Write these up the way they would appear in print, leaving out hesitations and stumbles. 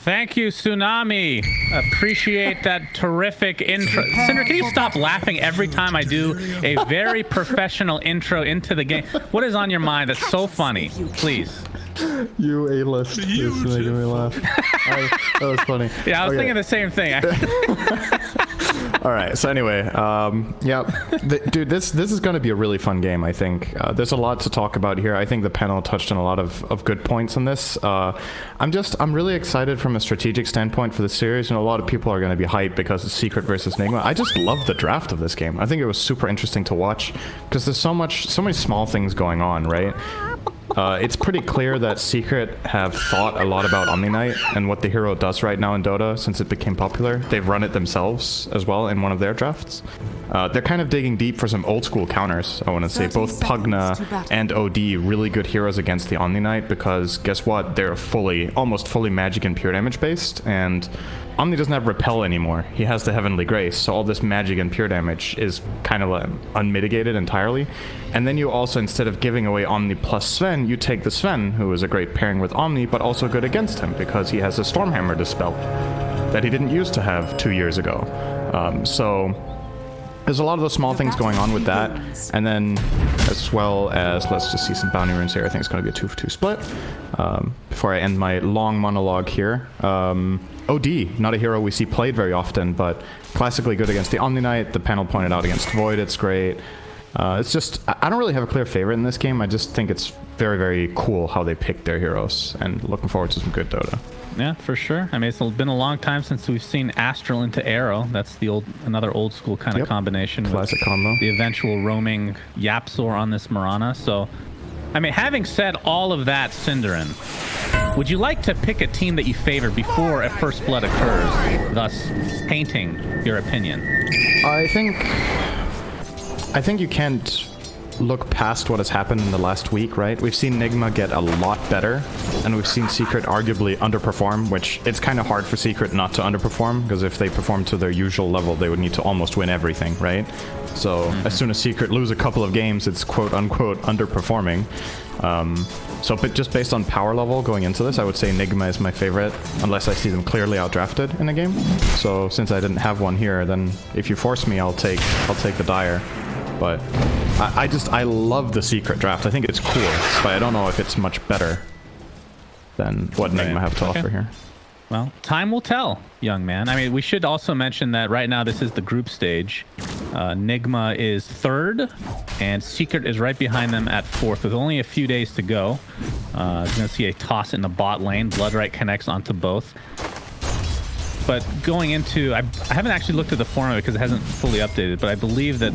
Thank you, Tsunami. Appreciate that terrific intro. Cinder, can you stop laughing every time I do a very professional intro into the game? What is on your mind that's so funny? Please. You A-list is making me laugh. That was funny. Yeah, I was thinking the same thing. All right. So anyway, yeah, dude, this is going to be a really fun game. I think there's a lot to talk about here. I think the panel touched on a lot of good points on this. I'm really excited from a strategic standpoint for the series, and a lot of people are going to be hyped because it's Secret versus Nigma. I just love the draft of this game. I think it was super interesting to watch because there's so many small things going on, right? It's pretty clear that Secret have thought a lot about Omni Knight and what the hero does right now in Dota since it became popular. They've run it themselves as well in one of their drafts. They're kind of digging deep for some old school counters, I want to say. Both Pugna and OD really good heroes against the Omni Knight because guess what? They're almost fully magic and pure damage based, and Omni doesn't have repel anymore. He has the Heavenly Grace, so all this magic and pure damage is kind of unmitigated entirely. And then you also, instead of giving away Omni plus Sven, you take the Sven, who is a great pairing with Omni, but also good against him because he has a Stormhammer Dispel that he didn't used to have 2 years ago. So there's a lot of those small things going on with that. And then as well as, let's just see some bounty runes here. I think it's going to be a 2-for-2 split. Before I end my long monologue here. OD, not a hero we see played very often, but classically good against the Omni Knight. The panel pointed out against Void, it's great. It's just, I don't really have a clear favorite in this game. I just think it's very, very cool how they picked their heroes, and looking forward to some good Dota. Yeah, for sure. I mean, it's been a long time since we've seen Astral into Arrow. That's the another old school kind of combination. Classic combo. The eventual roaming Yapzor on this Mirana. So, I mean, having said all of that, Cinderin, would you like to pick a team that you favor before a first blood occurs, thus painting your opinion? I think you can't look past what has happened in the last week, right? We've seen Nigma get a lot better, and we've seen Secret arguably underperform, which it's kind of hard for Secret not to underperform, because if they perform to their usual level, they would need to almost win everything, right? So as soon as Secret lose a couple of games, it's quote-unquote underperforming. But just based on power level going into this, I would say Nigma is my favorite, unless I see them clearly outdrafted in a game. So since I didn't have one here, then if you force me, I'll take the Dire. But I love the Secret draft. I think it's cool, but I don't know if it's much better than what Nigma have to offer here. Well, time will tell, young man. I mean, we should also mention that right now this is the group stage. Nigma is 3rd, and Secret is right behind them at 4th, with only a few days to go. You're going to see a toss in the bot lane. Bloodright connects onto both. But going into, I haven't actually looked at the format because it hasn't fully updated, but I believe that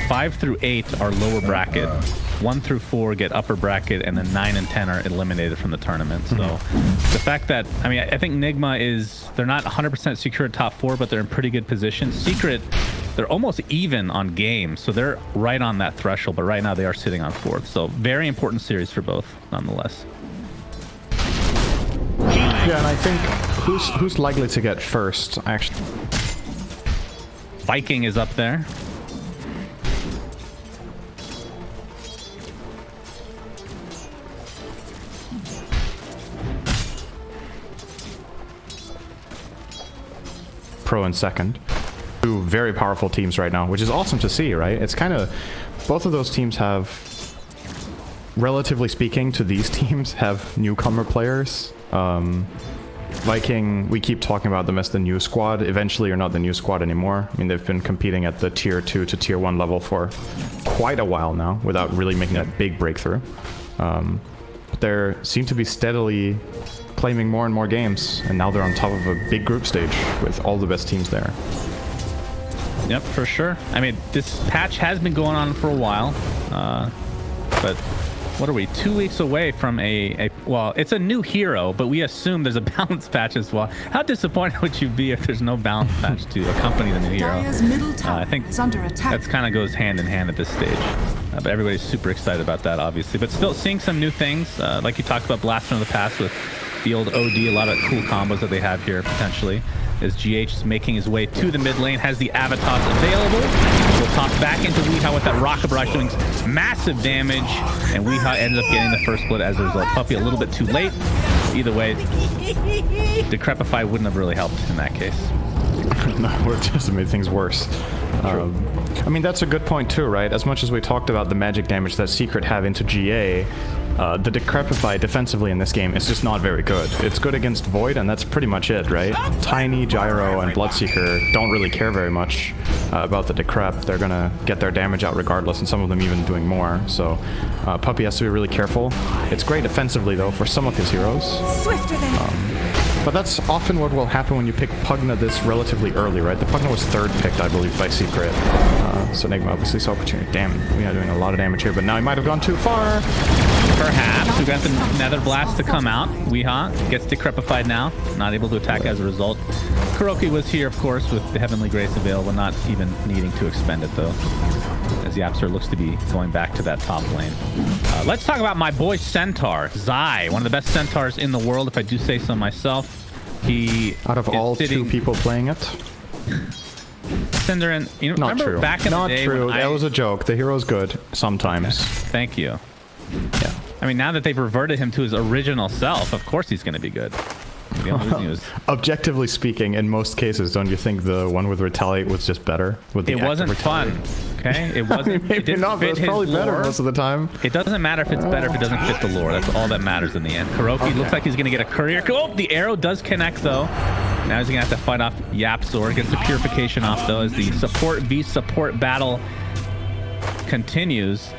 5 through 8 are lower bracket, 1 through 4 get upper bracket, and then 9 and 10 are eliminated from the tournament. So the fact that, I mean, I think Nigma is, they're not 100% secure top 4, but they're in pretty good position. Secret, they're almost even on game, so they're right on that threshold, but right now they are sitting on 4th. So very important series for both, nonetheless. Yeah, and I think who's likely to get first, actually? Viking is up there. Pro in second. Two very powerful teams right now, which is awesome to see, right? It's kind of, both of those teams have, relatively speaking to these teams, have newcomer players. Viking, we keep talking about them as the new squad. Eventually you're not the new squad anymore. I mean, they've been competing at the tier 2 to tier 1 level for quite a while now without really making that big breakthrough. But they seem to be steadily claiming more and more games, and now they're on top of a big group stage with all the best teams there. Yep, for sure. I mean, this patch has been going on for a while, but what are we, 2 weeks away from well, it's a new hero, but we assume there's a balance patch as well. How disappointed would you be if there's no balance patch to accompany the new hero? I think that kind of goes hand in hand at this stage. But everybody's super excited about that, obviously. But still seeing some new things, like you talked about Blast from the past with the old OD, a lot of cool combos that they have here, potentially. As GH is making his way to the mid lane, has the Avatos available. Will toss back into Weehaw with that Rocket Barrage doing massive damage, and Weehaw ends up getting the first blood as a result. Puppey a little bit too late. either way, Decrepify wouldn't have really helped in that case. No, it just made things worse. I mean, that's a good point too, right? As much as we talked about the magic damage that Secret have into GA, the Decrepify defensively in this game is just not very good. It's good against Void, and that's pretty much it, right? Tiny, Gyro, and Bloodseeker don't really care very much about the Decrep. They're gonna get their damage out regardless, and some of them even doing more. So Puppey has to be really careful. It's great offensively, though, for some of his heroes. Swifter than But that's often what will happen when you pick Pugna this relatively early, right? The Pugna was third picked, I believe, by Secret. So Nigma obviously saw opportunity. Damn, we are doing a lot of damage here, but now he might have gone too far. Perhaps. We got the Nether Blast to come out. Weehaw gets Decrepified now. Not able to attack as a result. Kuroki was here, of course, with the Heavenly Grace available, not even needing to expend it, though, as Yapster looks to be going back to that top lane. Let's talk about my boy Centaur, Zai, one of the best Centaurs in the world, if I do say so myself. He Out of all two people playing it? Cinder and, you know, Not remember true. back in Not the day true. when That was a joke. The hero's good sometimes. Okay. Thank you. Yeah. I mean, now that they've reverted him to his original self, of course he's going to be good. The only reason he was... Objectively speaking, in most cases, don't you think the one with Retaliate was just better? With the It wasn't fun. Okay, it wasn't. I mean, maybe it didn't not, but fit it's his probably better lore. most of the time. It doesn't matter if it's better if it doesn't fit the lore. That's all that matters in the end. Kuroki looks like he's going to get a courier. Oh, the arrow does connect, though. Now he's going to have to fight off Yapzor. Gets the purification off, though, as the support v support battle continues.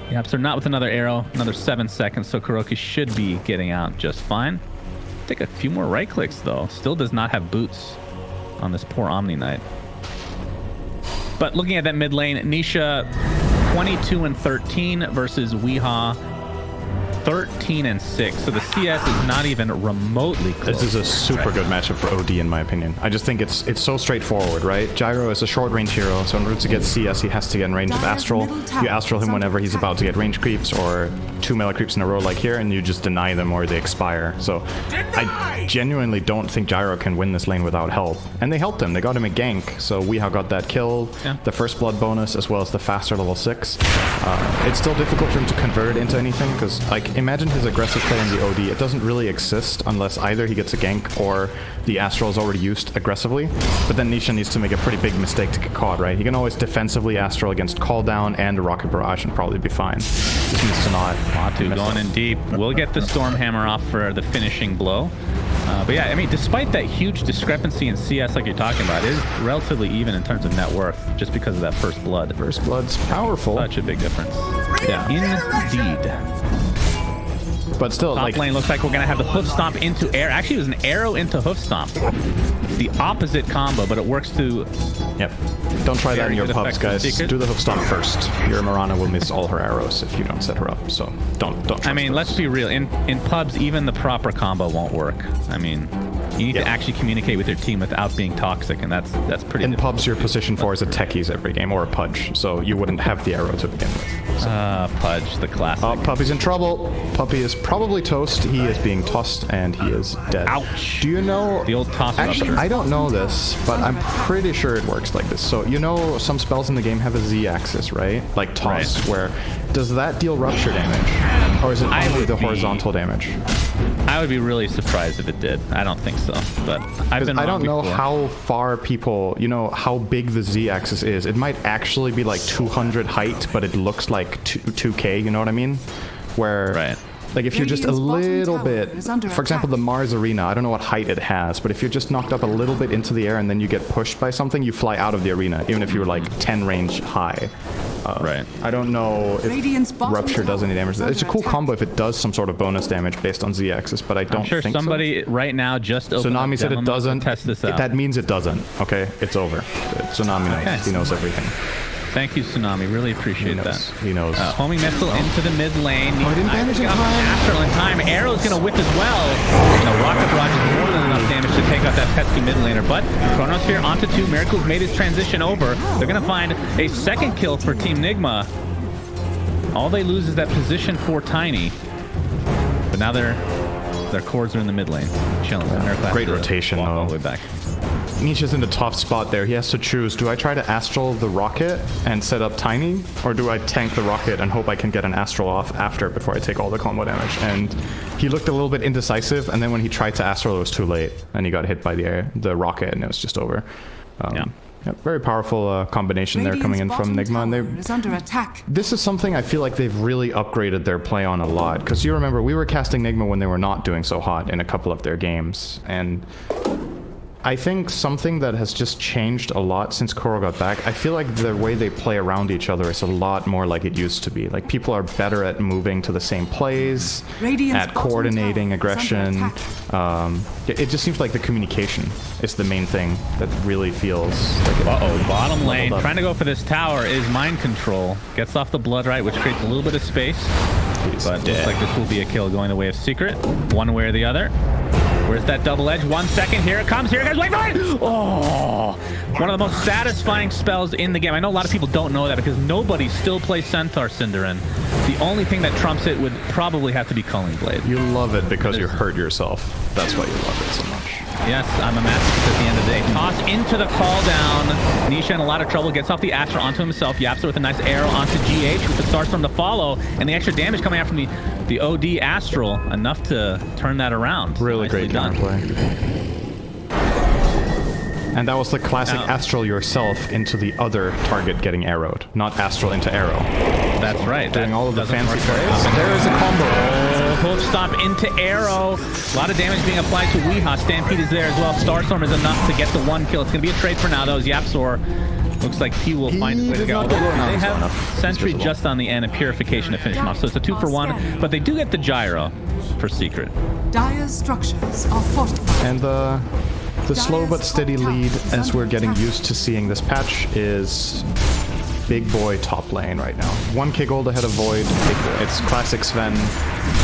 Yapzor not with another arrow. Another 7 seconds, so Kuroki should be getting out just fine. Take a few more right clicks, though. Still does not have boots on this poor Omni Knight. But looking at that mid lane, Nisha 22 and 13 versus Weehaw 13 and 6. So the CS is not even remotely close. This is a super good matchup for OD, in my opinion. I just think it's so straightforward, right? Gyro is a short-range hero, so in order to get CS, he has to get in range of Astral. You Astral him whenever he's about to get range creeps or 2 melee creeps in a row like here, and you just deny them or they expire. So I genuinely don't think Gyro can win this lane without help. And they helped him. They got him a gank, so Weehaw got that kill, the first blood bonus, as well as the faster level 6. It's still difficult for him to convert it into anything, because, like, imagine his aggressive play in the OD. It doesn't really exist unless either he gets a gank or the Astral is already used aggressively. But then Nisha needs to make a pretty big mistake to get caught, right? He can always defensively Astral against Call Down and a Rocket Barrage and probably be fine. Just needs to not. Watu going in deep. We'll get the Stormhammer off for the finishing blow. But yeah, I mean, despite that huge discrepancy in CS like you're talking about, it is relatively even in terms of net worth just because of that first blood. First blood's powerful. Such a big difference. Yeah. Indeed. But still, Top like, lane looks like we're gonna have the hoof stomp into air. Actually, it was an arrow into hoof stomp. It's the opposite combo, but it works to. Yep. Don't try that in your pubs, guys. Secret. Do the hoof stomp first. Your Mirana will miss all her arrows if you don't set her up. So don't. I mean, let's be real. In pubs, even the proper combo won't work. I mean, you need to actually communicate with your team without being toxic, and that's pretty. In pubs, your position 4 is a techies every game or a pudge, so you wouldn't have the arrow to begin with. So. Pudge, the classic. Oh, Puppey's in trouble. Puppey is probably toast. He is being tossed, and he is dead. Ouch. Do you know... The old toss. Actually, I don't know this, but I'm pretty sure it works like this. So, you know, some spells in the game have a Z-axis, right? Like toss, where... Does that deal rupture damage? Or is it only the horizontal damage? I would be really surprised if it did. I don't think so, but I don't know how far people, you know, how big the Z-axis is. It might actually be like 200 height, but it looks like 2K, you know what I mean? Where... Right. Like if you're just a little bit, for example, the Mars Arena, I don't know what height it has, but if you're just knocked up a little bit into the air and then you get pushed by something, you fly out of the arena, even if you were like 10 range high. Right. I don't know if Rupture does any damage. It's a cool combo if it does some sort of bonus damage based on Z-axis, but I don't think so. I'm sure somebody right now just opened Tsunami said it doesn't. Test this out. That means it doesn't, okay? It's over. Tsunami knows. Okay. He knows everything. Thank you, Tsunami. Really appreciate that. He knows. Homing missile into the mid lane. Oh, he didn't damage in time. Astral in time. Arrow's going to whip as well. The Rocket Barrage is more than enough damage to take out that pesky mid laner. But Chronosphere onto 2. Miracle's made his transition over. They're going to find a second kill for Team Nigma. All they lose is that position for Tiny. But now their cords are in the mid lane. Chilling. Great rotation, though. All the way back. Nisha's in the tough spot there. He has to choose. Do I try to Astral the rocket and set up Tiny? Or do I tank the rocket and hope I can get an Astral off after before I take all the combo damage? And he looked a little bit indecisive, and then when he tried to Astral, it was too late. And he got hit by the rocket, and it was just over. Yeah, very powerful combination there coming in from Nigma. And is under attack. this is something I feel like they've really upgraded their play on a lot. Because you remember, we were casting Nigma when they were not doing so hot in a couple of their games. And I think something that has just changed a lot since Koro got back, I feel like the way they play around each other is a lot more like it used to be. Like, people are better at moving to the same plays, at coordinating aggression. It just seems like the communication is the main thing that really feels like it. Uh-oh, bottom lane. Trying to go for this tower is mind control. Gets off the blood right, which creates a little bit of space. But looks like this will be a kill going the way of Secret, one way or the other. Where's that double edge? 1 second. Here it comes. Here it goes. Wait for it! Oh! One of the most satisfying spells in the game. I know a lot of people don't know that because nobody still plays Centaur Cinderin. The only thing that trumps it would probably have to be Culling Blade. You love it because you hurt yourself. That's why you love it so much. Yes, I'm a masochist at the end of the day. Toss into the call down. Nisha in a lot of trouble. Gets off the Astral onto himself. Yaps it with a nice arrow onto GH with the Starstorm to follow. And the extra damage coming out from the OD Astral. Enough to turn that around. Really great counterplay. And that was the classic Astral yourself into the other target getting arrowed. Not Astral into arrow. That's right. Doing all of the fancy plays. There is a combo. Oh, hook stop into arrow. A lot of damage being applied to Weehaw. Stampede is there as well. Starstorm is enough to get the 1 kill. It's going to be a trade for now, though, as Yapsor looks like he will find a way to go. They have Sentry just on the end and Purification to finish him off. So it's a 2 for 1, but they do get the Gyro for Secret. Dire's structures are fortified. And the slow but steady lead, as we're getting used to seeing this patch, is big boy top lane right now. 1k gold ahead of Void. It's classic Sven.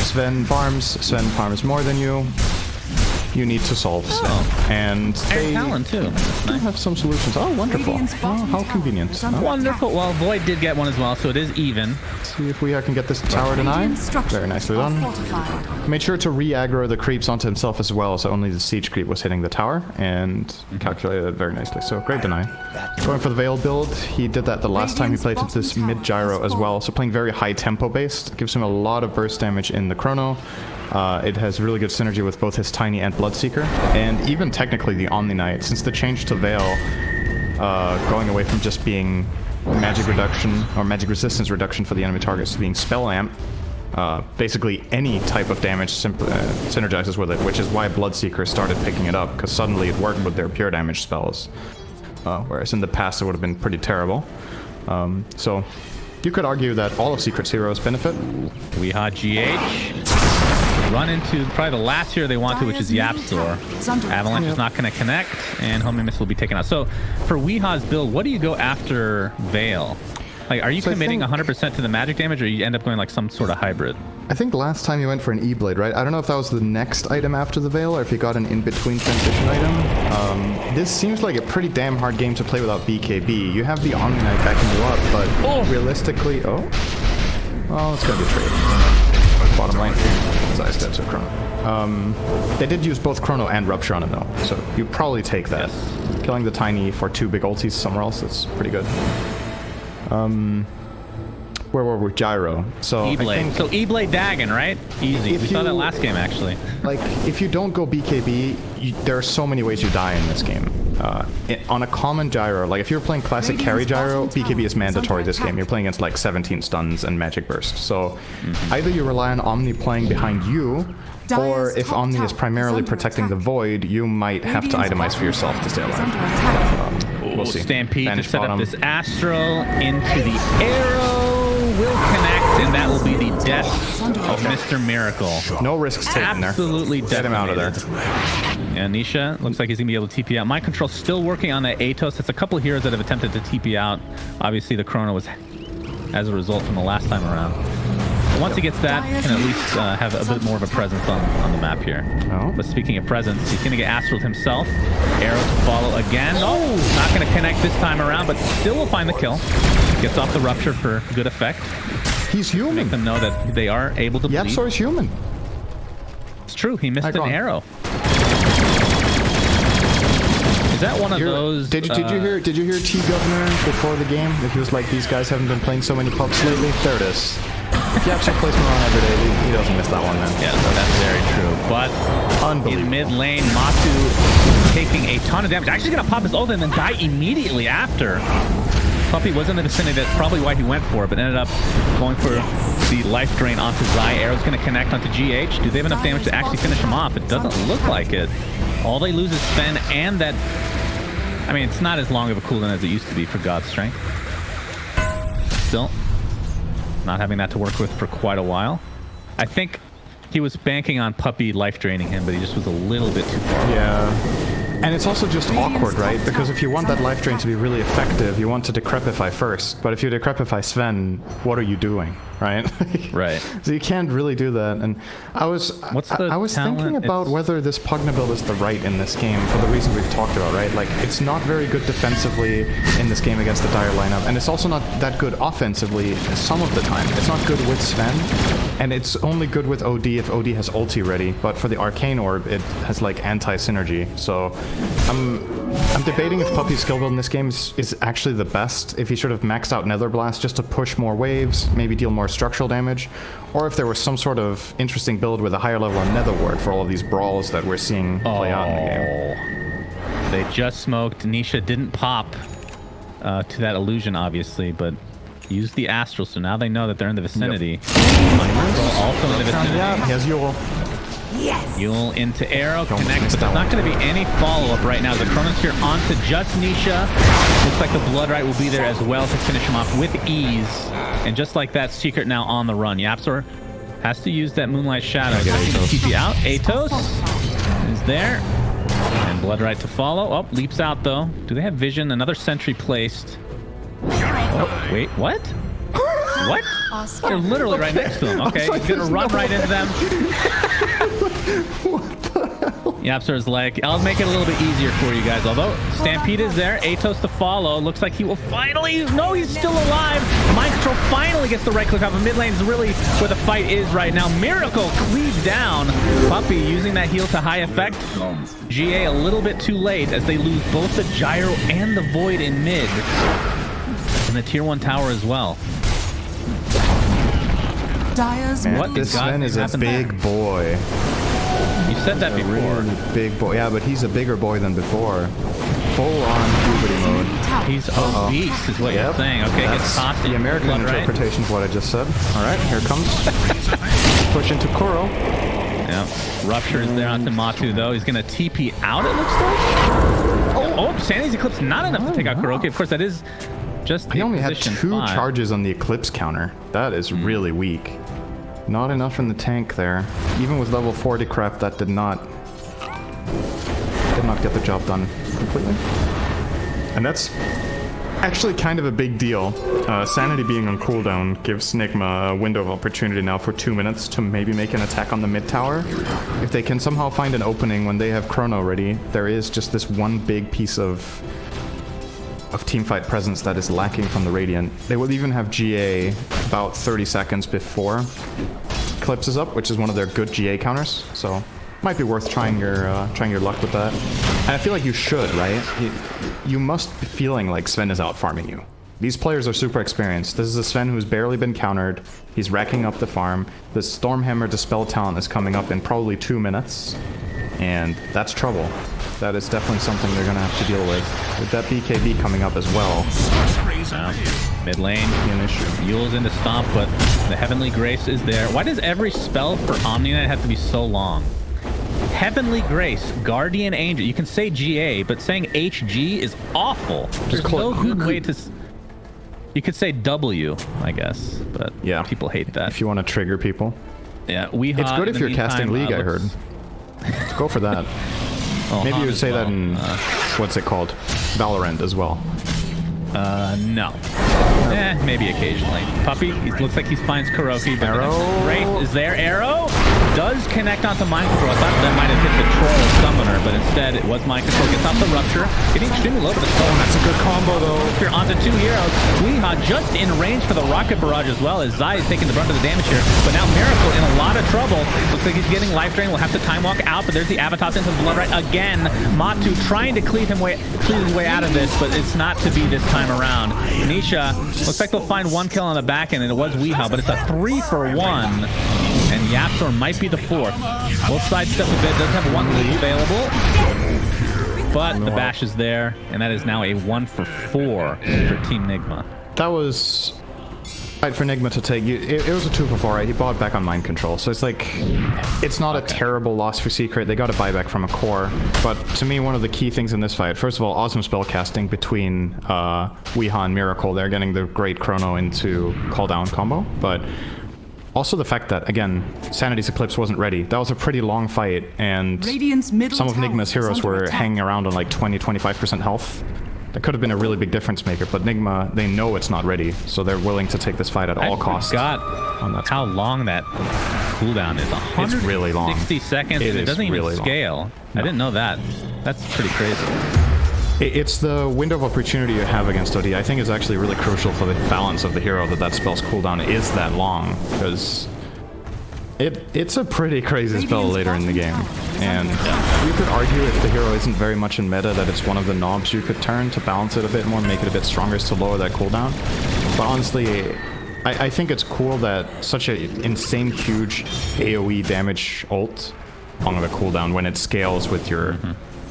Sven farms more than you. You need to solve Sven. And they Talon too. do have some solutions. Oh, wonderful. Oh, how convenient. Wonderful. Well, Void did get one as well, so it is even. See if we can get this tower denied. Very nicely done. Made sure to re-aggro the creeps onto himself as well, so only the siege creep was hitting the tower, and calculated it very nicely. So great deny. Going for the Veil build, he did that the last time he played this mid gyro as well, so playing very high tempo based. Gives him a lot of burst damage in the chrono. It has really good synergy with both his Tiny and Bloodseeker, and even technically the Omni Knight, since the change to Veil, going away from just being magic reduction or magic resistance reduction for the enemy targets to being spell amp. Basically any type of damage synergizes with it, which is why Bloodseeker started picking it up, because suddenly it worked with their pure damage spells, whereas in the past it would have been pretty terrible. So you could argue that all of Secret's heroes benefit. Weehaw GH. Run into probably the last hero they want to, which is Yapsor. Avalanche is not going to connect, and Homing Mist will be taken out. So for Weehaw's build, what do you go after Veil? Like, are you committing 100% to the magic damage, or you end up going like some sort of hybrid? I think last time you went for an E-Blade, right? I don't know if that was the next item after the Veil, or if you got an in-between transition item. This seems like a pretty damn hard game to play without BKB. You have the Omni Knight backing you up, but realistically... Oh, it's going to be a trade. Bottom lane. Side step to Chrono. They did use both Chrono and Rupture on him though, so you probably take that. Yes. Killing the Tiny for 2 big ultis somewhere else, that's pretty good. Where were we? Gyro. So E-Blade. So E-Blade Dagon, right? Easy. We saw that last game actually. Like, if you don't go BKB, there are so many ways you die in this game. On a common gyro, like if you're playing classic carry gyro, BKB is mandatory this game. You're playing against like 17 stuns and magic burst. So either you rely on Omni playing behind you, or if Omni is primarily protecting the Void, you might have to itemize for yourself to stay alive. We'll see. Stampede to set up this Astral into the arrow. Will connect, and that will be the death of Mr. Miracle. No risks taken there. Absolutely get him out of there. Yeah, Nisha looks like he's gonna be able to TP out. Mind Control still working on that Atos. It's a couple of heroes that have attempted to TP out. Obviously, the Chrono was as a result from the last time around. But once he gets that, he can at least have a bit more of a presence on the map here. Oh. But speaking of presence, he's gonna get Astral himself. Arrow to follow again. Oh, not gonna connect this time around, but still will find the kill. Gets off the Rupture for good effect. He's human. Make them know that they are able to bleed. Yapsor is human. It's true. He missed an arrow. Is that one of those? Did you hear T Governor before the game? That he was like, these guys haven't been playing so many pubs lately. There it is. If you actually plays around every day, he doesn't miss that one, man. Yeah, that's very true. But in mid lane, Matu taking a ton of damage. Actually gonna pop his ult and then die immediately after. Puppy was in the vicinity. That's probably why he went for it, but ended up going for the life drain onto Zai. Arrow's going to connect onto GH. Do they have enough damage to actually finish him off? It doesn't look like it. All they lose is Sven and that... I mean, it's not as long of a cooldown as it used to be for God's Strength. Still, not having that to work with for quite a while. I think he was banking on Puppy life draining him, but he just was a little bit too far. Yeah. And it's also just awkward, right? Because if you want that life drain to be really effective, you want to decrepify first. But if you decrepify Sven, what are you doing, right? Right. So you can't really do that. And I was thinking about whether this Pugna build is the right in this game for the reasons we've talked about, right? Like, it's not very good defensively in this game against the Dire lineup, and it's also not that good offensively some of the time. It's not good with Sven, and it's only good with OD if OD has ulti ready. But for the Arcane Orb, it has like anti-synergy. So I'm debating if Puppy's skill build in this game is actually the best, if he should have maxed out Nether Blast just to push more waves, maybe deal more structural damage, or if there was some sort of interesting build with a higher level of Nether Ward for all of these brawls that we're seeing play out in the game. They just smoked. Nisha didn't pop to that illusion, obviously, but used the Astral, so now they know that they're in the vicinity. Yep. Also in the vicinity. Yeah, he has Yule. Yes. Yule into Arrow, connects, but there's not going to be any follow-up right now. The Chronosphere onto just Nisha. Looks like the Bloodright will be there as well to finish him off with ease. And just like that, Secret now on the run. Yapzor has to use that Moonlight Shadow. Get TP out. Atos is there. And Bloodright to follow. Oh, leaps out though. Do they have vision? Another sentry placed. Oh, wait, what? What? They're literally right next to him. Okay, he's gonna run right into them. What the hell? Yapzor's like, I'll make it a little bit easier for you guys. Although Stampede is there, Atos to follow. Looks like he will finally. No, he's still alive. Mind Control finally gets the right click off. Mid lane is really where the fight is right now. Miracle cleaved down. Puppy using that heal to high effect. GA a little bit too late as they lose both the Gyro and the Void in mid. And the tier 1 tower as well. Man, this Sven is a big boy. You said that before. Really big boy. Yeah, but he's a bigger boy than before. Full on puberty mode. He's obese, is what you're saying. Okay, gets tossed. The American interpretation of what I just said. All right, here comes. Push into Kuro. Yeah, Rupture is there onto Matu though. He's gonna TP out. It looks like. Oh, Sandy's Eclipse not enough to take out Kuroki. Of course, that is just. He only had 2 charges on the Eclipse counter. That is really weak. Not enough in the tank there. Even with level 4 decrep, that did not get the job done completely. And that's actually kind of a big deal. Sanity being on cooldown gives Nigma a window of opportunity now for 2 minutes to maybe make an attack on the mid tower. If they can somehow find an opening when they have Chrono ready, there is just this one big piece of teamfight presence that is lacking from the Radiant. They will even have GA about 30 seconds before Eclipse is up, which is one of their good GA counters, so might be worth trying your luck with that. And I feel like you should, right? You must be feeling like Sven is out farming you. These players are super experienced. This is a Sven who's barely been countered. He's racking up the farm. The Stormhammer Dispel talent is coming up in probably 2 minutes, and that's trouble. That is definitely something they're gonna have to deal with that BKB coming up as well. Mid lane, Yule's into Stomp, but the Heavenly Grace is there. Why does every spell for Omni Knight have to be so long? Heavenly Grace, Guardian Angel. You can say GA, but saying HG is awful. There's no good way to... You could say W, I guess, but yeah, people hate that. If you want to trigger people. Yeah, it's good if you're casting League, I heard. Go for that. Well, maybe you would say that in, what's it called? Valorant as well. No. Maybe occasionally. Puppy, he looks like he finds Kuroki, but Arrow. Great is there. Arrow does connect onto Mind Control. I thought that might have hit the Troll Summoner, but instead it was Mind Control. Gets off the Rupture. Getting extremely low, but it's still That's a good combo, though. if you're onto 2 heroes. Weeha just in range for the Rocket Barrage as well, as Zai is taking the brunt of the damage here. But now Miracle in a lot of trouble. Looks like he's getting life drain. We'll have to time walk out, but there's the Avatos into the blood right again. Matu trying to cleave his way out of this, but it's not to be this time around. Nisha looks like they'll find 1 kill on the back end, and it was Weeha, but it's a 3-for-1. And Yapsor might be the 4th. We'll sidestep a bit. Doesn't have 1 lead available. But the bash is there, and that is now a 1-for-4 for Team Nigma. That was right for Nigma to take. It was a 2-for-4, right? He bought back on Mind Control, so it's like, it's not a terrible loss for Secret. They got a buyback from a core, but to me, one of the key things in this fight, first of all, awesome spell casting between Weeha and Miracle. They're getting the great chrono into call down combo, but also the fact that, again, Sanity's Eclipse wasn't ready. That was a pretty long fight, and some of Nigma's heroes were hanging around on like 20-25% health. That could have been a really big difference maker, but Nigma, they know it's not ready, so they're willing to take this fight at all costs. How long that cooldown is. 160 it's really long. Seconds. It doesn't even scale. No. I didn't know that. That's pretty crazy. It's the window of opportunity you have against OD. I think it's actually really crucial for the balance of the hero that spell's cooldown is that long, because it's a pretty crazy spell later in the game. And you could argue if the hero isn't very much in meta that it's one of the knobs you could turn to balance it a bit more, make it a bit stronger, is to lower that cooldown. But honestly, I think it's cool that such an insane huge AoE damage ult on the cooldown when it scales with your...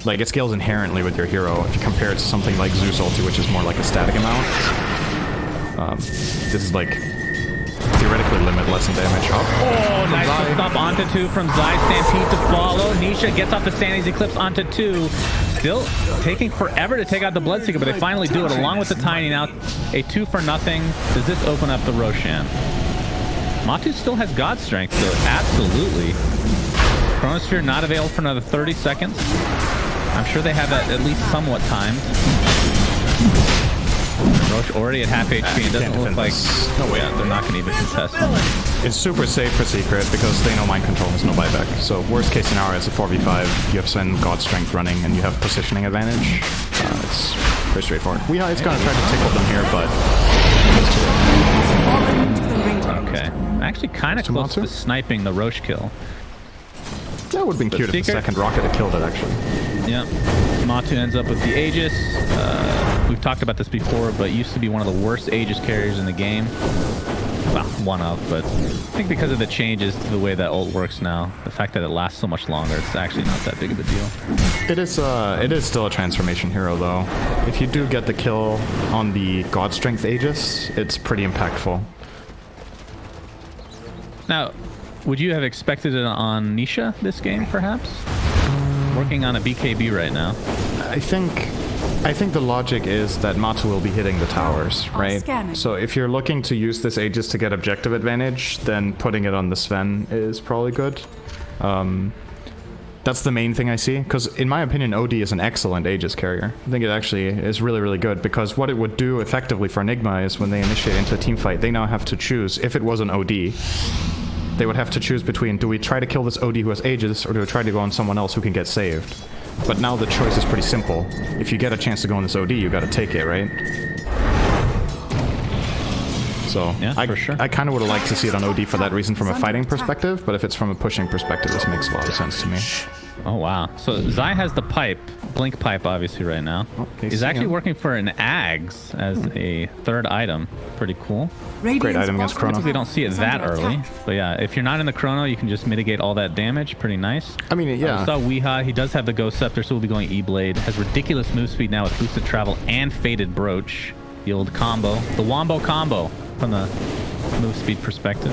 Like, it scales inherently with your hero if you compare it to something like Zeus ulti, which is more like a static amount. This is like theoretically limitless in damage. Oh, nice stop onto 2 from Zai. Stampede to follow. Nisha gets off the Sanity's Eclipse onto 2. Still taking forever to take out the Bloodseeker, but they finally do it along with the Tiny. Now a 2-for-0. Does this open up the Roshan? Matu still has God Strength, so absolutely. Chronosphere not available for another 30 seconds. I'm sure they have that at least somewhat timed. Roche already at half HP. It doesn't look like... Oh, yeah, they're not going to even contest. It's super safe for Secret because they know Mind Control has no buyback. So worst case scenario, it's a 4v5. You have Sven God Strength running and you have positioning advantage. It's pretty straightforward. It's going to try to tickle them here, but... Okay. Actually kind of close to sniping the Roche kill. That would have been cute if the second rocket had killed it, actually. Yeah. Matu ends up with the Aegis. We've talked about this before, but it used to be one of the worst Aegis carriers in the game. Well, one of, but I think because of the changes to the way that ult works now, the fact that it lasts so much longer, it's actually not that big of a deal. It is still a transformation hero, though. If you do get the kill on the God Strength Aegis, it's pretty impactful. Now, would you have expected it on Nisha this game, perhaps? Working on a BKB right now. I think the logic is that Matu will be hitting the towers, right? So if you're looking to use this Aegis to get objective advantage, then putting it on the Sven is probably good. That's the main thing I see, because in my opinion, OD is an excellent Aegis carrier. I think it actually is really, really good, because what it would do effectively for Nigma is when they initiate into a team fight, they now have to choose, if it was an OD, they would have to choose between, do we try to kill this OD who has Aegis, or do we try to go on someone else who can get saved? But now the choice is pretty simple. If you get a chance to go on this OD, you gotta take it, right? So, yeah, for sure. I kind of would have liked to see it on OD for that reason from a fighting perspective, but if it's from a pushing perspective, this makes a lot of sense to me. Oh, wow. So Zai has the pipe, Blink Pipe, obviously, right now. He's actually working for an Ags as a 3rd item. Pretty cool. Great item against Chrono. Typically don't see it that early. But yeah, if you're not in the Chrono, you can just mitigate all that damage. Pretty nice. I mean, yeah. We saw Weeha. He does have the Ghost Scepter, so we'll be going E-Blade. Has ridiculous move speed now with boosted travel and Faded Brooch. The old combo. The Wombo combo from the move speed perspective.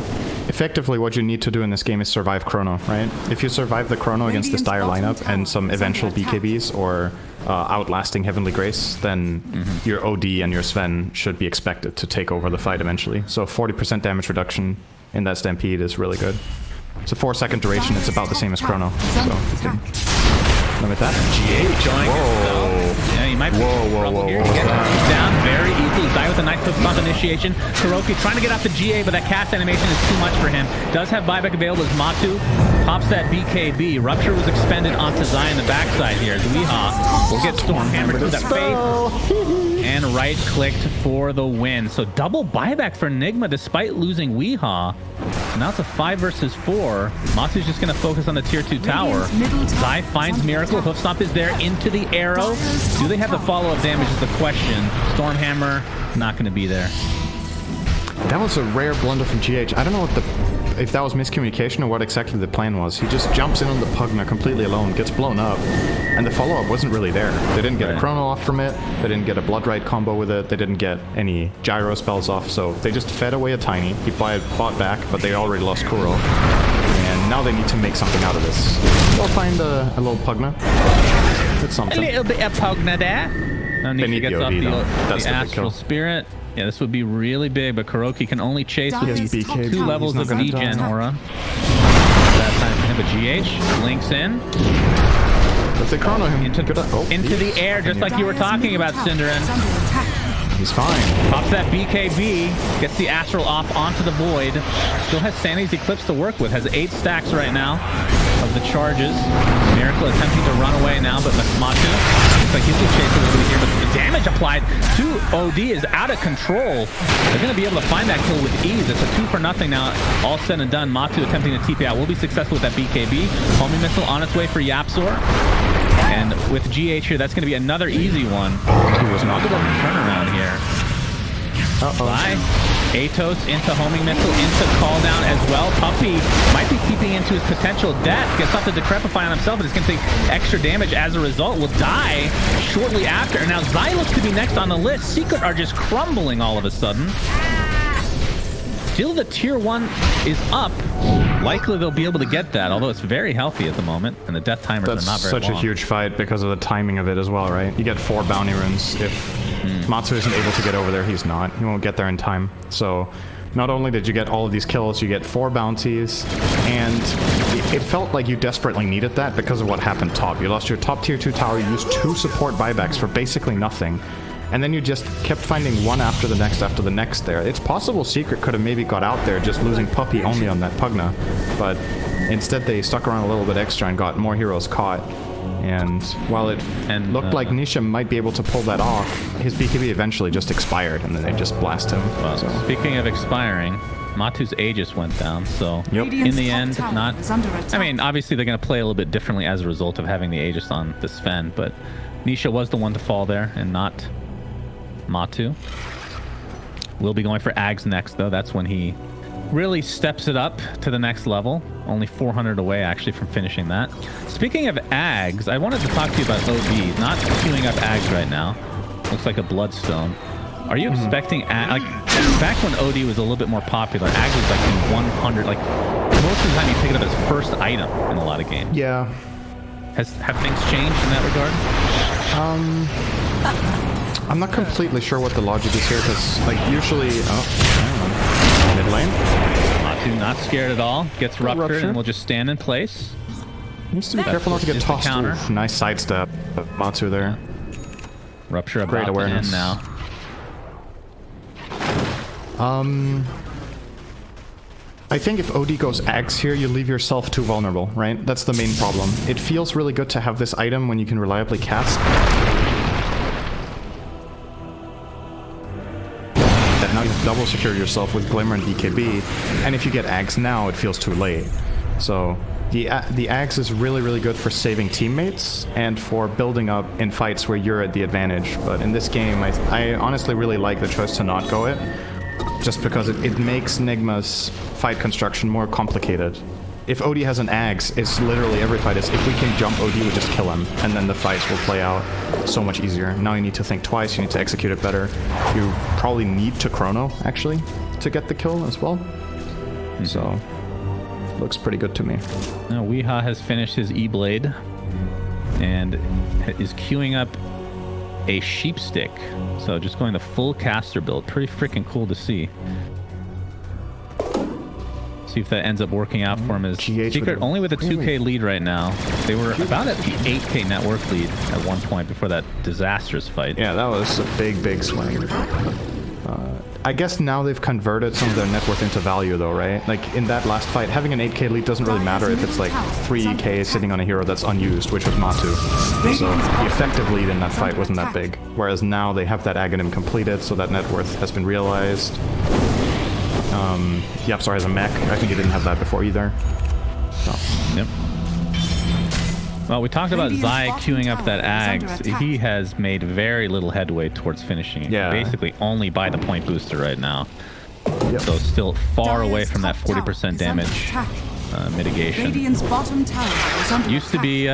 Effectively, what you need to do in this game is survive Chrono, right? If you survive the Chrono against this dire lineup and some eventual BKBs or outlasting Heavenly Grace, then your OD and your Sven should be expected to take over the fight eventually. So 40% damage reduction in that Stampede is really good. It's a 4-second duration. It's about the same as Chrono. So you can limit that. GH. Whoa. Yeah, He might be in trouble here. He gets down very easily. Zai with a nice hook bump initiation. Kuroki trying to get off the GA, but that cast animation is too much for him. Does have buyback available as Matu pops that BKB. Rupture was expended onto Zai in the backside here. Weehaw will get Stormhammer to the face and right-clicked for the win. So double buyback for Nigma despite losing Weehaw. Now it's a 5 versus 4. Matu's just going to focus on the tier 2 tower. Zai finds Miracle. Hoofstomp is there into the arrow. Do they have the follow-up damage is the question. Stormhammer not going to be there. That was a rare blunder from GH. I don't know if that was miscommunication or what exactly the plan was. He just jumps in on the Pugna completely alone, gets blown up, and the follow-up wasn't really there. They didn't get a chrono off from it, they didn't get a blood right combo with it, they didn't get any gyro spells off, so they just fed away a Tiny. He fought back, but they already lost Kuro. And now they need to make something out of this. They'll find a little Pugna. It's something. A little bit of Pugna there. No need to get off the Astral Spirit. Yeah, this would be really big, but Kuroki can only chase with these BKB. 2 levels of degen aura. That time for him, but GH links in. If they chrono him into the air, just like you were talking about, Cinderin. He's fine. Pops that BKB, gets the Astral off onto the Void. Still has Sanity's Eclipse to work with. Has 8 stacks right now of the charges. Miracle attempting to run away now, but Matu looks like he's going to chase a little bit here, but the damage applied to OD is out of control. They're going to be able to find that kill with ease. It's a 2 for nothing now. All said and done. Matu attempting to TP out. Will be successful with that BKB. Homing missile on its way for Yapzor. And with GH here, that's going to be another easy one. He was not going to turn around here. Bye. Atos into homing missile, into call down as well. Puppy might be keeping into his potential death. Gets off the Decrepify on himself, but he's going to take extra damage as a result. Will die shortly after. And now Zai looks to be next on the list. Secret are just crumbling all of a sudden. Still the tier 1 is up. Likely they'll be able to get that, although it's very healthy at the moment, and the death timers are not very long. That's such a huge fight because of the timing of it as well, right? You get 4 bounty runes. If Matsu isn't able to get over there, he's not. He won't get there in time. So not only did you get all of these kills, you get 4 bounties, and it felt like you desperately needed that because of what happened top. You lost your top tier 2 tower, you used 2 support buybacks for basically nothing. And then you just kept finding one after the next there. It's possible Secret could have maybe got out there just losing Puppy only on that Pugna, but instead they stuck around a little bit extra and got more heroes caught. And while it looked like Nisha might be able to pull that off, his BKB eventually just expired and then they just blast him. Well, so. Speaking of expiring, Matu's Aegis went down, so in the end, not... I mean, obviously they're going to play a little bit differently as a result of having the Aegis on the Sven, but Nisha was the one to fall there and not Matu. We'll be going for Ags next, though. That's when he really steps it up to the next level. Only 400 away, actually, from finishing that. Speaking of Ags, I wanted to talk to you about OD. Not queuing up Ags right now. Looks like a Bloodstone. Are you expecting... like, back when OD was a little bit more popular, Ags was like the 100... Like, most of the time you pick it up as first item in a lot of games. Yeah. Have things changed in that regard? I'm not completely sure what the logic is here, because, like, usually... Oh, mid lane. Matu not scared at all. Gets ruptured and will just stand in place. Needs to be careful not to get tossed. Oof, nice sidestep. Matu there. Rupture about great awareness. To end now. I think if OD goes Ags here, you leave yourself too vulnerable, right? That's the main problem. It feels really good to have this item when you can reliably cast. Now you've double secured yourself with Glimmer and BKB, and if you get Ags now, it feels too late. So the Ags is really, really good for saving teammates and for building up in fights where you're at the advantage. But in this game, I honestly really like the choice to not go it, just because it makes Nigma's fight construction more complicated. If OD has an Ags, it's literally every fight is, if we can jump OD, we just kill him, and then the fights will play out so much easier. Now you need to think twice, you need to execute it better. You probably need to chrono, actually, to get the kill as well. So, looks pretty good to me. Now, Weehaw has finished his E-Blade, and is queuing up a Sheep Stick. So just going the full caster build. Pretty freaking cool to see. See if that ends up working out for him. Is GH Secret with only with a wait, 2K lead right now. They were about at the 8K network lead at one point before that disastrous fight. Yeah, that was a big swing. I guess now they've converted some of their net worth into value though, right? Like in that last fight, having an 8K lead doesn't really matter if it's like 3K sitting on a hero that's unused, which was Matu. So the effective lead in that fight wasn't that big. Whereas now they have that Aghanim completed, so that net worth has been realized. Yapstar has a mech. I think he didn't have that before either. So. Yep. Well, we talked about Zai queuing up that Ags. He has made very little headway towards finishing it. Yeah. Basically only by the point booster right now. Yep. So still far away from that 40% damage mitigation. Radiant's bottom tower is under Used to be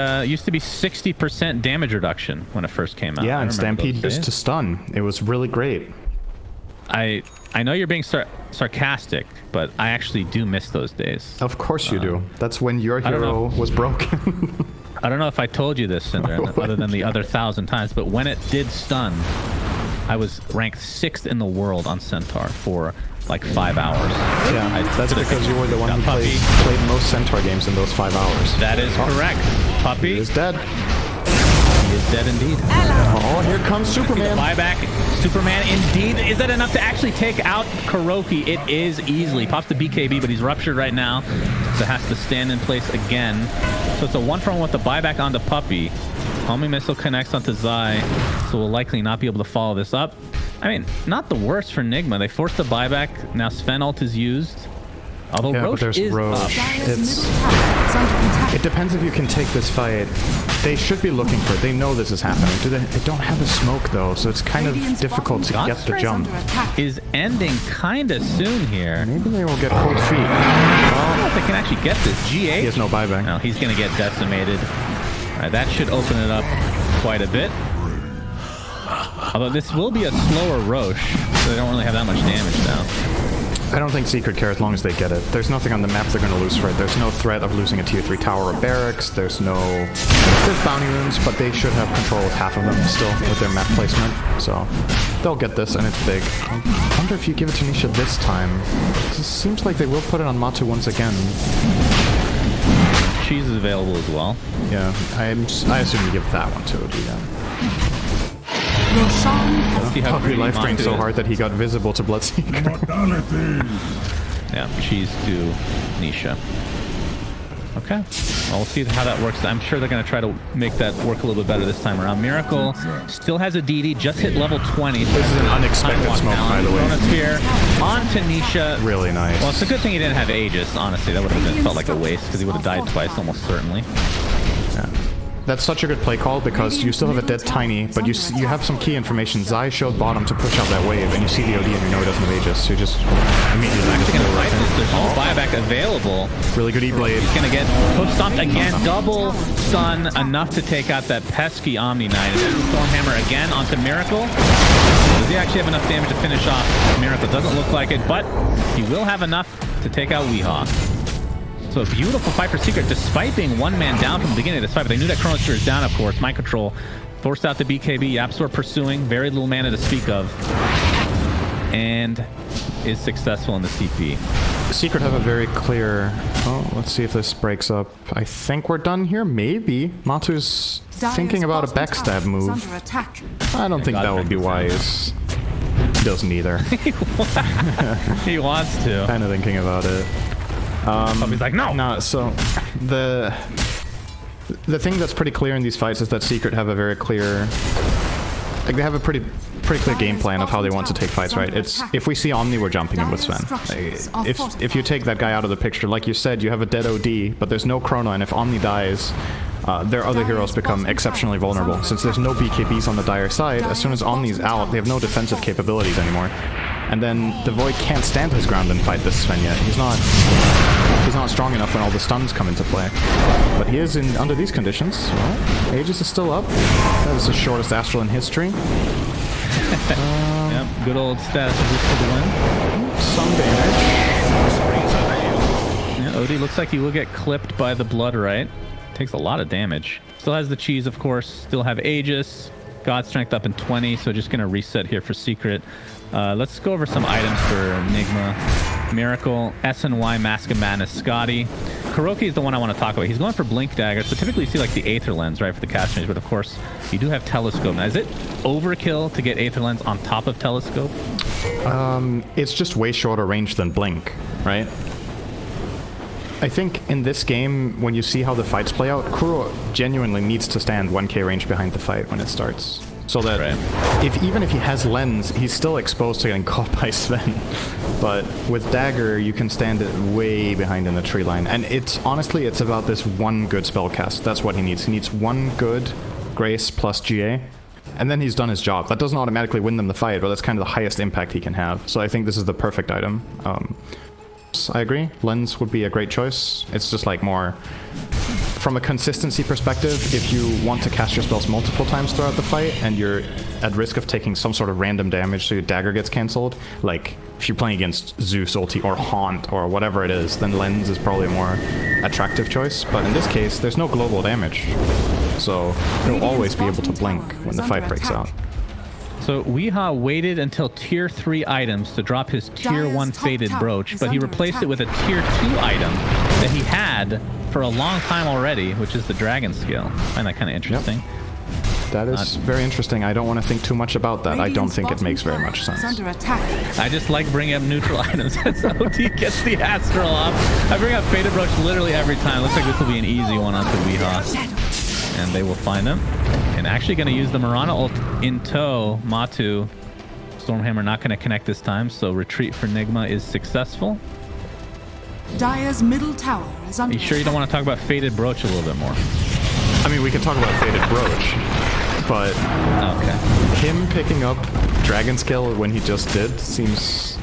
60% damage reduction when it first came out. Yeah, I and remember Stampede those just days. to stun. It was really great. I know you're being sarcastic, but I actually do miss those days. Of course you do. That's when your hero was broken. I don't know if I told you this, Cinder, other than the other 1,000 times, but when it did stun, I was ranked 6th in the world on Centaur for like 5 hours. Yeah, that's because you were the one who Puppy. played most Centaur games in those 5 hours. That is correct. Puppy He is dead. he is dead indeed. Oh, here comes Superman. Buyback. Superman indeed. Is that enough to actually take out Kuroki? It is easily. Pops the BKB, but he's ruptured right now. So has to stand in place again. So it's a 1-for-1 with the buyback onto Puppy. Homing missile connects onto Zai, so we'll likely not be able to follow this up. I mean, not the worst for Nigma. They forced the buyback. Now Sven ult is used. Although Yeah, but Roche there's is Roche. up. Dire's middle tower is under attack. It depends if you can take this fight. They should be looking for it. They know this is happening. They don't have a smoke though, so it's kind of Radiant's difficult to bottom get the tower is jump. under attack. Is ending kind of soon here. Maybe they will get cold feet. I don't know if they can actually get this. GH? He has no buyback. No, he's going to get decimated. All right, that should open it up quite a bit. Although this will be a slower Roche, so they don't really have that much damage now. I don't think Secret care as long as they get it. There's nothing on the map they're going to lose for it. There's no threat of losing a tier 3 tower or barracks. There's bounty rooms, but they should have control of half of them still with their map placement. So they'll get this, and it's big. I wonder if you give it to Nisha this time. It seems like they will put it on Matu once again. Cheese is available as well. Yeah, I assume you give that one to OG then. Roshan has See how Puppy greedy life drained Montu so is. hard that he got visible to Bloodseeker. Yeah, cheese to Nisha. Okay. Well, we'll see how that works. I'm sure they're going to try to make that work a little bit better this time around. Miracle still has a DD, just hit level 20. This is an unexpected smoke, by the way. Chronosphere on to Nisha. Really nice. Well, it's a good thing he didn't have Aegis, honestly. That would have felt like a waste because he would have died twice almost certainly. Yeah. That's such a good play call because you still have a dead Tiny, but you have some key information. Zai showed bottom to push out that wave, and you see the OD and you know he doesn't have Aegis, so you just immediately He's just going to go fight right this. in. There's no buyback available. Really good E-Blade. He's going to get push stomped again. Double stun enough to take out that pesky Omni Knight. And then Stormhammer again onto Miracle. Does he actually have enough damage to finish off Miracle? Doesn't look like it, but he will have enough to take out Weehaw. So a beautiful fight for Secret, despite being one man down from the beginning of this fight. But they knew that Chronosphere is down, of course. Mind Control forced out the BKB. Yapsor pursuing, very little mana to speak of, and is successful in the CP. Secret have a very clear... Oh, let's see if this breaks up. I think we're done here. Maybe. Matu's thinking about a backstab move. under attack. I don't think that would be wise. He doesn't either. He wants to. Kind of thinking about it. He's like, no. No, so the thing that's pretty clear in these fights is that Secret have a very clear, like they have a pretty clear game plan of how they want to take fights, right? It's if we see Omni, we're jumping in with Sven. If you take that guy out of the picture, like you said, you have a dead OD, but there's no Chrono, and if Omni dies, their other heroes become exceptionally vulnerable. Since there's no BKBs on the Dire side, as soon as Omni's out, they have no defensive capabilities anymore. And then the Void can't stand his ground and fight this Sven yet. He's not strong enough when all the stuns come into play. But he is in under these conditions. Well, Aegis is still up. That is the shortest Astral in history. Yep, good old status for the win. Some damage. Yeah, OD looks like he will get clipped by the Blood Right. Takes a lot of damage. Still has the cheese, of course. Still have Aegis. God Strength up in 20, so just going to reset here for Secret. Let's go over some items for Nigma. Miracle, SNY, Mask of Madness, Scotty. Kuroki is the one I want to talk about. He's going for Blink Dagger, so typically you see like the Aether Lens, right, for the cast range, but of course you do have Telescope. Now, is it overkill to get Aether Lens on top of Telescope? It's just way shorter range than Blink, right? I think in this game, when you see how the fights play out, Kuro genuinely needs to stand 1k range behind the fight when it starts. So that even if he has Lens, he's still exposed to getting caught by Sven. But with Dagger, you can stand it way behind in the tree line. And honestly, it's about this one good spell cast. That's what he needs. He needs one good Grace plus GA. And then he's done his job. That doesn't automatically win them the fight, but that's kind of the highest impact he can have. So I think this is the perfect item. I agree. Lens would be a great choice. It's just like more... From a consistency perspective, if you want to cast your spells multiple times throughout the fight and you're at risk of taking some sort of random damage so your dagger gets cancelled, like if you're playing against Zeus ulti or Haunt or whatever it is, then Lens is probably a more attractive choice. But in this case, there's no global damage, so he'll always be able to blink when the fight breaks out. So Weehaw waited until tier 3 items to drop his tier 1 Faded Brooch, but he replaced it with a tier 2 item that he had for a long time already, which is the Dragon Scale. I find that kind of interesting. Yep. That is very interesting. I don't want to think too much about that. I don't think it makes very much sense. I just like bringing up neutral items as OT gets the Astral off. I bring up Faded Brooch literally every time. Looks like this will be an easy one onto Weehaw. And they will find him. And actually going to use the Mirana ult in tow. Matu. Stormhammer not going to connect this time, so retreat for Nigma is successful. Dire's middle tower is under Are you sure you don't want to talk about Faded Brooch a little bit more? I mean, we can talk about Faded Brooch, but him picking up Dragon Scale when he just did seems...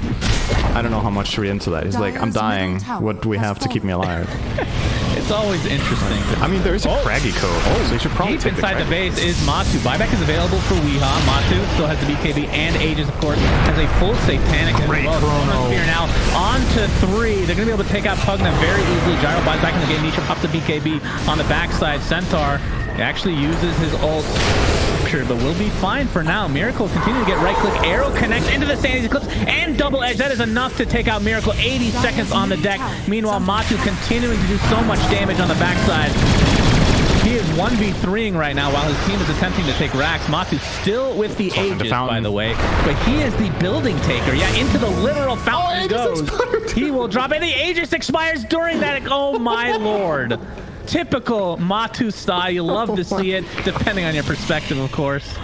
I don't know how much to read into that. He's like, I'm dying. What do we have to keep me alive? It's always interesting. I mean, there is a Craggy code, so you should probably take inside the base is Matu. Buyback is available for Weehaw. Matu still has the BKB and Aegis, of course, has a full Satanic as well. Chrono now on to 3. They're going to be able to take out Pugna very easily. Gyro buys back in the game. Nisha pops the BKB on the backside. Centaur actually uses his ult. Sure, but we'll be fine for now. Miracle continue to get right-click. Arrow connects into the Sandy's Eclipse and double edge. That is enough to take out Miracle. 80 seconds on the deck. Meanwhile, Matu continuing to do so much damage on the backside. He is 1v3ing right now while his team is attempting to take racks. Matu still with the Aegis, by the way. But he is the building taker. Yeah, into the literal fountain it goes. He will drop, and the Aegis expires during that. Oh, my lord. Typical Matu style. You love to see it, depending on your perspective, of course.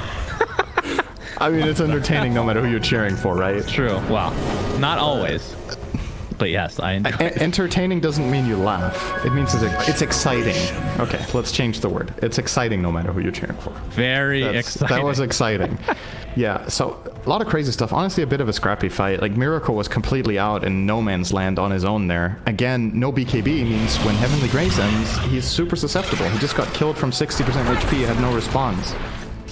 I mean, it's entertaining no matter who you're cheering for, right? True. Well, not always. But yes, I enjoy it. Entertaining doesn't mean you laugh. It means it's exciting. Okay, let's change the word. It's exciting no matter who you're cheering for. Very exciting. That was exciting. Yeah, so a lot of crazy stuff. Honestly, a bit of a scrappy fight. Like, Miracle was completely out in no man's land on his own there. Again, no BKB means when Heavenly Grace ends, he's super susceptible. He just got killed from 60% HP, had no response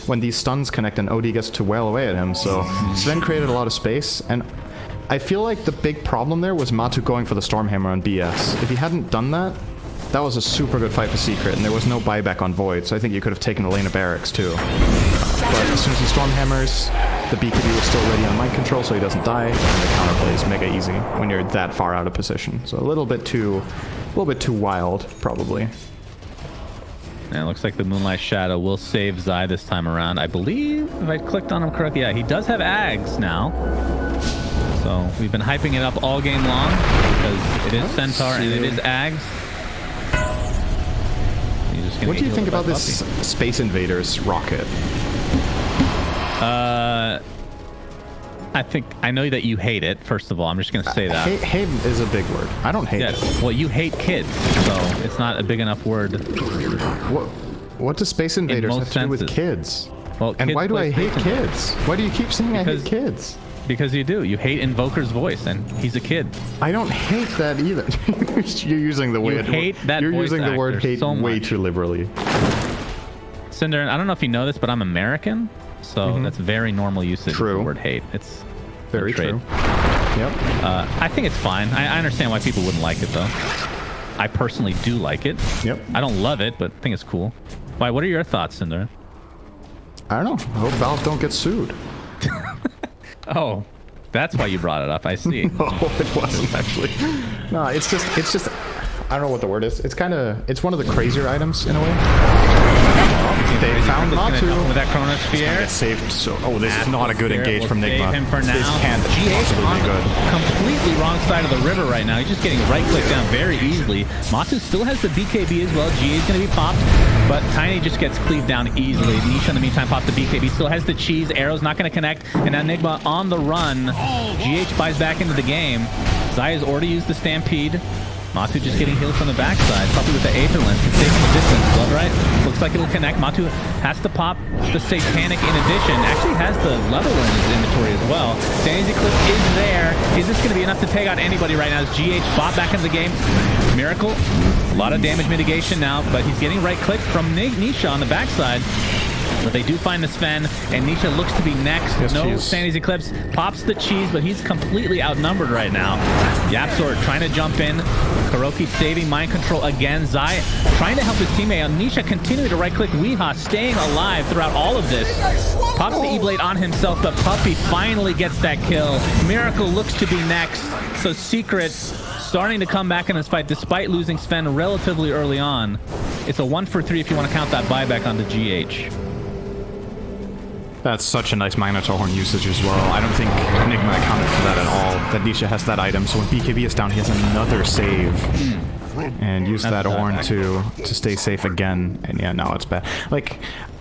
when these stuns connect and OD gets to wail away at him. So Sven created a lot of space, and I feel like the big problem there was Matu going for the Stormhammer on BS. If he hadn't done that, that was a super good fight for Secret, and there was no buyback on Void, so I think you could have taken Elena Barracks too. But as soon as he Stormhammers, the BKB was still ready on mind control, so he doesn't die, and the counterplay is mega easy when you're that far out of position. So a little bit too wild, probably. And it looks like the Moonlight Shadow will save Zai this time around. I believe, if I clicked on him correctly, yeah, he does have Ags now. So we've been hyping it up all game long because it is Centaur and it is Ags. What do you think about this Space Invaders rocket? I know that you hate it, first of all. I'm just going to say that. Hate is a big word. I don't hate it. Well, you hate kids, so it's not a big enough word. What does Space Invaders have to do with kids? Well, and why do I hate kids? Why do you keep saying I hate kids? Because you do. You hate Invoker's voice, and he's a kid. I don't hate that either. You're using the word. You're using the word hate way too liberally. Cinder, I don't know if you know this, but I'm American, so that's very normal usage of the word hate. It's very true. Yep. I think it's fine. I understand why people wouldn't like it, though. I personally do like it. Yep. I don't love it, but I think it's cool. Why? What are your thoughts, Cinder? I don't know. I hope Valve don't get sued. Oh, That's why you brought it up. I see. No, it wasn't actually. No, it's just. I don't know what the word is. It's one of the crazier items in a way. They found Matu with that Chronosphere. Get saved. So, this is not a good engage from Nigma. Save him for now. This can't possibly be good. Completely wrong side of the river right now. He's just getting right-clicked down very easily. Matu still has the BKB as well. GA is going to be popped, but Tiny just gets cleaved down easily. Nisha in the meantime popped the BKB. Still has the cheese. Arrow's not going to connect, and now Nigma on the run. GH buys back into the game. Zaya's already used the Stampede. Matu just getting healed from the backside. Puppy with the Aether Lens can save him the distance. Blood right. Looks like it'll connect. Matu has to pop the Satanic in addition. Actually has the Leveler in his inventory as well. Sandy's Eclipse is there. Is this going to be enough to take out anybody right now? As GH bought back into the game. Miracle. A lot of damage mitigation now, but he's getting right-clicked from Nisha on the backside. But they do find the Sven, and Nisha looks to be next. Yes, no cheese. Sandy's Eclipse. Pops the cheese, but he's completely outnumbered right now. Yapsor trying to jump in. Kuroki saving mind control again. Zai trying to help his teammate. Nisha continuing to right-click. Weeha staying alive throughout all of this. Pops the E-Blade on himself, but Puppy finally gets that kill. Miracle looks to be next. So Secret starting to come back in this fight despite losing Sven relatively early on. It's a 1-for-3 if you want to count that buyback onto GH. That's such a nice Magnetar Horn usage as well. I don't think Nigma accounted for that at all. That Nisha has that item, so when BKB is down, he has another save. And use that horn to stay safe again. And yeah, now it's bad. Like,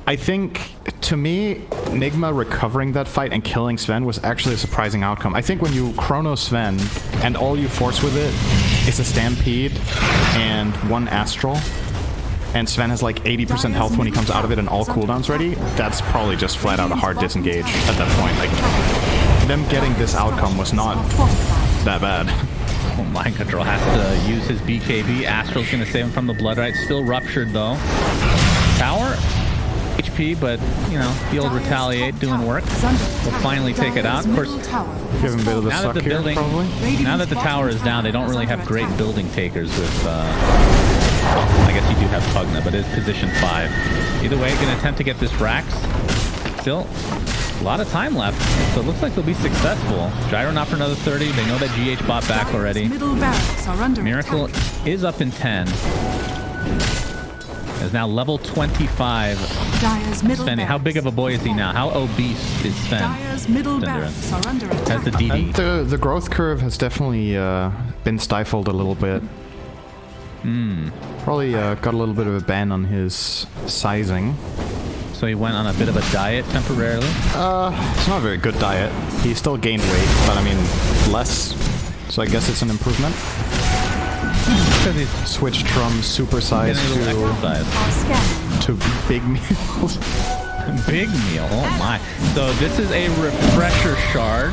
I think, to me, Nigma recovering that fight and killing Sven was actually a surprising outcome. I think when you chrono Sven, and all you force with it is a Stampede and one Astral, and Sven has like 80% health when he comes out of it and all cooldowns ready, that's probably just flat out a hard disengage at that point. Like, them getting this outcome was not that bad. Well, mind control has to use his BKB. Astral's going to save him from the Blood Right. Still ruptured though. Tower HP, but you know, the old retaliate doing work. We'll finally take it out. Of course, give him a bit of the now suck that the here, building, probably. now that the tower is down, they don't really have great building takers with. I guess you do have Pugna, but it's position 5. Either way, going to attempt to get this Rax. Still, a lot of time left, so it looks like they'll be successful. Gyro not for another 30. They know that GH bought back already. Miracle is up in 10. Is now level 25. Sven, how big of a boy is he now? How obese is Sven? Has the DD. And the growth curve has definitely been stifled a little bit. Probably got a little bit of a ban on his sizing. So he went on a bit of a diet temporarily? It's not a very good diet. He still gained weight, but I mean, less. So I guess it's an improvement. Because he's switched from supersize to big meals. Big meal, oh my. So this is a refresher shard.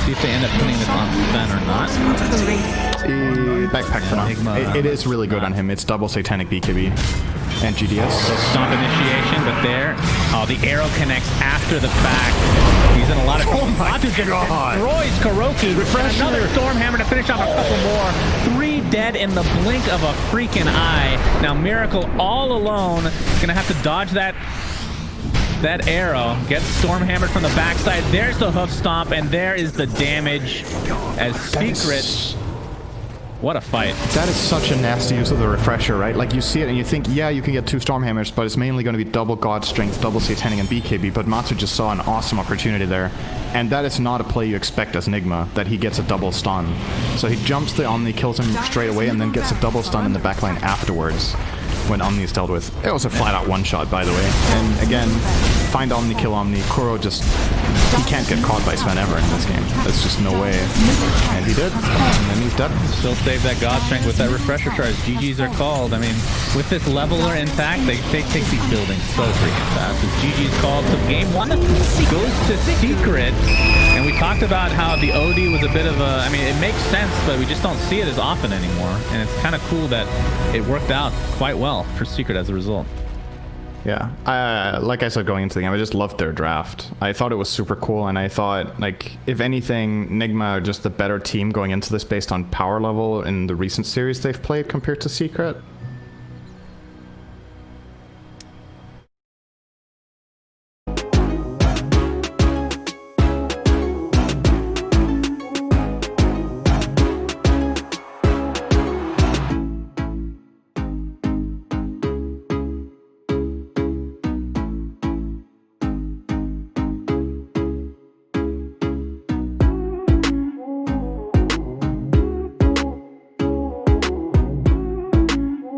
See if they end up putting this on Sven or not. Backpack for now. It is really good on him. It's double Satanic BKB and GDS. So stomp initiation, but there. Oh, the arrow connects after the fact. He's in a lot of trouble. Oh my God. Destroys Kuroki. Refresher. Another Stormhammer to finish off a couple more. 3 dead in the blink of a freaking eye. Now Miracle all alone. Gonna have to dodge that arrow, gets Stormhammered from the backside. There's the hoof stomp, and there is the damage as Secret. What a fight. That is such a nasty use of the refresher, right? Like, you see it and you think, yeah, you can get 2 Stormhammers, but it's mainly going to be double God Strength, double Satanic, and BKB, but Matsu just saw an awesome opportunity there. And that is not a play you expect as Nigma, that he gets a double stun. So he jumps the Omni, kills him straight away, and then gets a double stun in the backline afterwards when Omni is dealt with. It was a flat-out one-shot, by the way. And again, find Omni, kill Omni. Kuro just... he can't get caught by Sven ever in this game. There's just no way. And he did. And then he's dead. Still save that God Strength with that refresher charge. GGs are called. I mean, with this leveler intact, they take these buildings so freaking fast. As GG's called. So game 1 goes to Secret. And we talked about how the OD was a bit of a... I mean, it makes sense, but we just don't see it as often anymore. And it's kind of cool that it worked out quite well for Secret as a result. Yeah, like I said going into the game, I just loved their draft. I thought it was super cool, and I thought, like, if anything, Nigma are just a better team going into this based on power level in the recent series they've played compared to Secret.